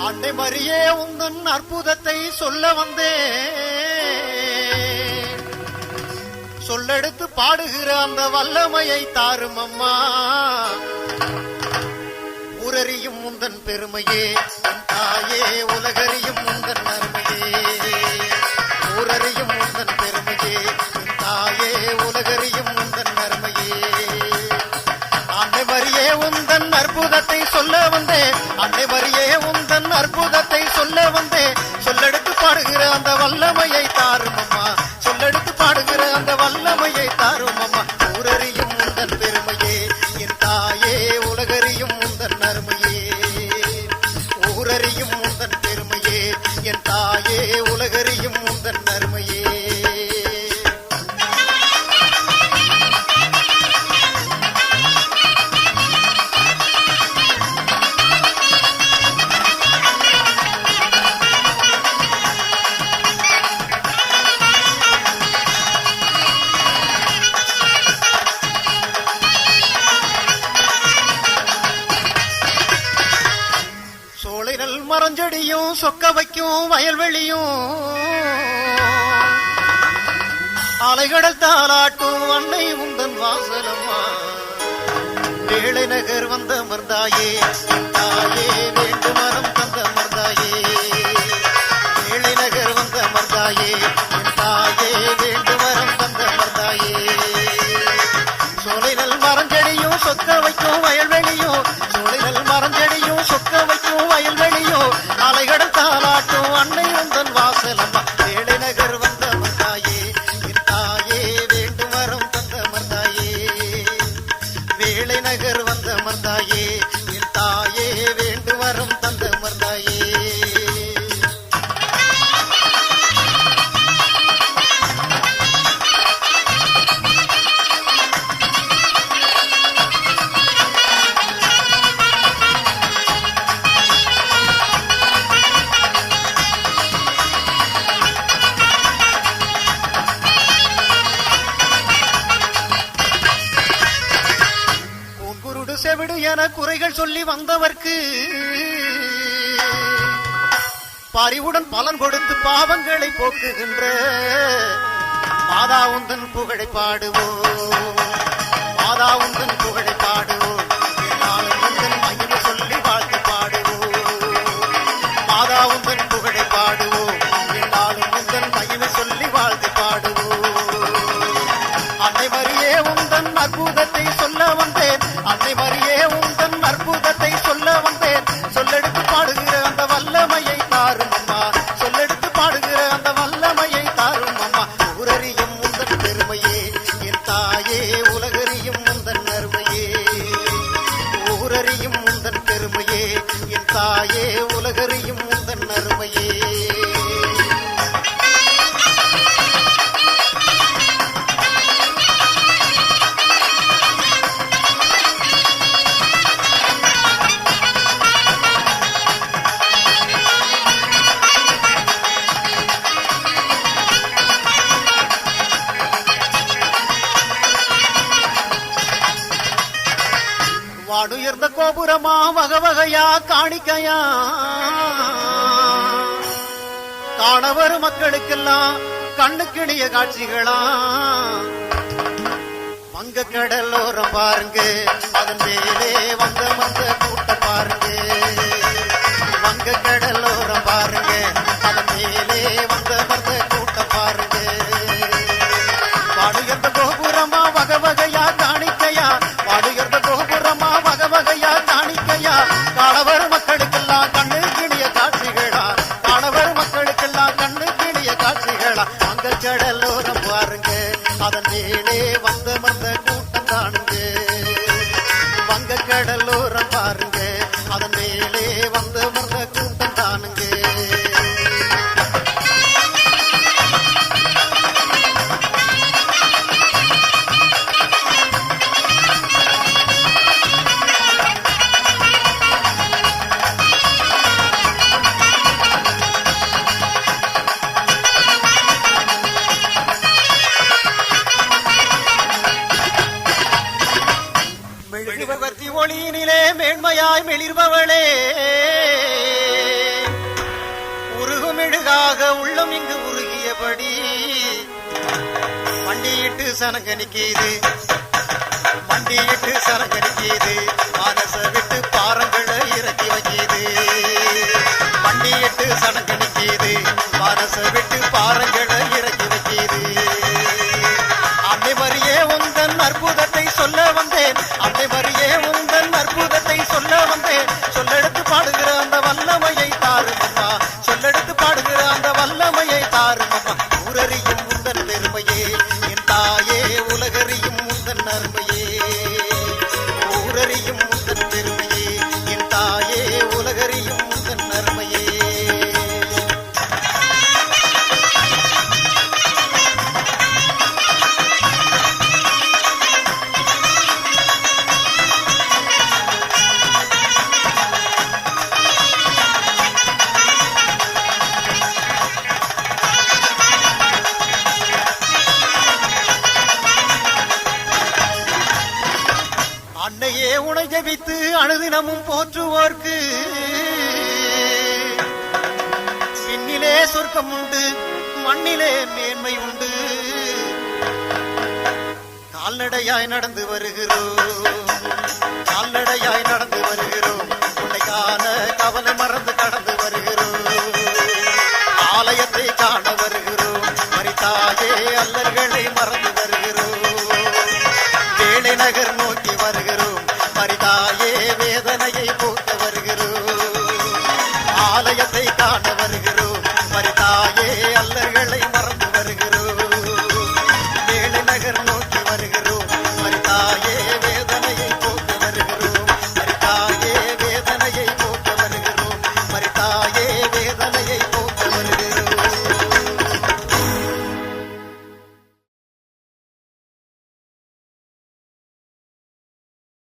அன்னை மரியே உந்தன் அற்புதத்தை சொல்ல வந்தேன். சொல்லெடுத்து பாடுகிற அந்த வல்லமையை தாரும் அம்மா. ஊரறியும் உந்தன் பெருமையே தாயே, உலகறியும் உந்தன் அருமையே. ஊரறியும் உந்தன் பெருமையே தாயே, உலகறியும் உந்தன் அருமையே. அன்னை மரியே உந்தன் அற்புதத்தை சொல்ல வந்தேன். அன்னை மரியே உந்தன் அற்புதத்தை சொல்ல வந்தேன். சொல்லெடுத்து பாடுகிற அந்த வல்லமையை தாரும் அம்மா. சொல்லெடுத்து பாடுகிற அந்த வல்லமையை தாரும் அம்மா. ஊரறியும் உந்தன் பெருமையே என் தாயே, உலகறியும் உந்தன் அருமையே. ஊரறியும் உந்தன் பெருமையே என் தாயே, உலகறியும் உந்தன் அருமையே. மரஞ்செடியும் சொக்க வைக்கும் வயல்வெளியும் அலைகடல் தாளாட்டும் அன்னை உந்தன் வாசலம்மா. வேளை நகர் வந்த மர்ந்தாயே தாயே, வேண்டு மரம் தந்த மர்ந்தாயே. வேளை நகர் வந்த மர்ந்தாயே தாயே, வேண்டு மரம் தந்த மர்ந்தாயே. சோலைநல் மரஞ்செடியும் சொக்க வைக்கும் வயல்வெளியும், சோலைநல் மரஞ்செடியும் சொக்க வைக்கும் வயல்வெளியும் அலைகடல் தாளாட்டும் அன்னை உந்தன் வாசலம்மா. வேளை நகர் வந்த மர்ந்தாயே தாயே, வேண்டு மரம் தந்த மர்ந்தாயே. வேளை நகர் வந்த மர்ந்தாயே தாயே, வேண்டு மரம் தந்த மர்ந்தாயே. செவிடு என குறைகள் சொல்லி வந்தவர்க்கு பரிவுடன் பலன் கொடுத்து பாவங்களை போக்குகின்ற மாதா உந்தன் புகழை பாடுவோம். மாதா உந்தன் புகழை பாடுவோம். நாளும் உந்தன் மகிமை சொல்லி வாழ்த்து பாடுவோம். மாதா உந்தன் புகழை பாடுவோம். நாளும் உந்தன் மகிமை சொல்லி வாழ்த்து பாடுவோம். அன்னை மரியே உந்தன் அற்புதத்தை சொல்ல வந்தேன். அன்னை மரியே உந்தன் அற்புதத்தை சொல்ல வந்தேன். சொல்லெடுத்து பாடுகிற அந்த வல்லமையை தாரும் அம்மா. சொல்லெடுத்து பாடுகிற அந்த வல்லமையை தாரும் அம்மா. ஊரறியும் உந்தன் பெருமையே என் தாயே, உலகறியும் உந்தன் அருமையே. ஊரறியும் உந்தன் பெருமையே என் தாயே, உலகறியும் உந்தன் அருமையே. வாடுயர்ந்த கோபுரமா, வகை வகையா காணிக்கையா, காணவர் மக்களுக்கெல்லாம் கண்ணுக்கிணிய காட்சிகளா. வங்க கடலோரம் பாருங்க, அதன் மேலே வந்த வந்த கூட்டம் பாருங்க. வங்க கடலோரம் பாருங்க, அதன் மேலே வந்த வந்த கூட்டம் பாருங்க. வாடுயர்ந்த கோபுரமா, வகை வகையா காணிக்கையா, வாடுயர்ந்த கோபுரமா, வகை வகையா காணிக்கையா, காணவர் மக்களுக்கெல்லாம் கண்ணு கிணிய காட்சிகளா. காணவர் மக்களுக்கெல்லாம் கண்ணு கிணிய காட்சிகளா. வங்க கடலோரம் பாருங்க, அதன் மேலே வந்த வந்த கூட்டம் காணுங்க. வங்க கடலோரம் பாருங்க, அதன் மேலே வந்த வந்த கூட்டம் காணுங்க. ஒளியினிலே மேன்மையாய் மெளிர்பவளே, சொன்னபடி மண்டியிட்டு சனங்க நிக்கிது, மண்டியிட்டு சனங்க நிக்கிது, மனச விட்டு பாறங்களை இறக்கி வைக்கிது. மண்டியிட்டு சனங்க நிக்கிது, மனச விட்டு பாறங்களை இறக்கி வைக்கிது. அன்னை மரியே உந்தன் அற்புதத்தை சொல்ல வந்தேன், அன்னை மரியே உந்தன் அற்புதத்தை சொல்ல வந்தேன். சொல்லெடுத்து பாடுகிற அந்த வல்லமையை தாருமம்மா, சொல்லெடுத்து பாடுகிற அந்த வல்லமையை தாருமம்மா. ஊரறியும் உந்தன் பெருமையே என் தாயே, உலகறியும் உந்தன் அருமையே. ஊரறியும் உந்தன் பெருமையே என் தாயே, உலகறியும் உந்தன் அருமையே. அன்னையே உனை ஜெபித்து அனுதினமும் போற்றுவோர்க்கு விண்ணிலே சொர்க்கம் உண்டு, மண்ணிலே மேன்மை உண்டு. கால்நடையாய் நடந்து வருகிறோம், கால்நடையாய் நடந்து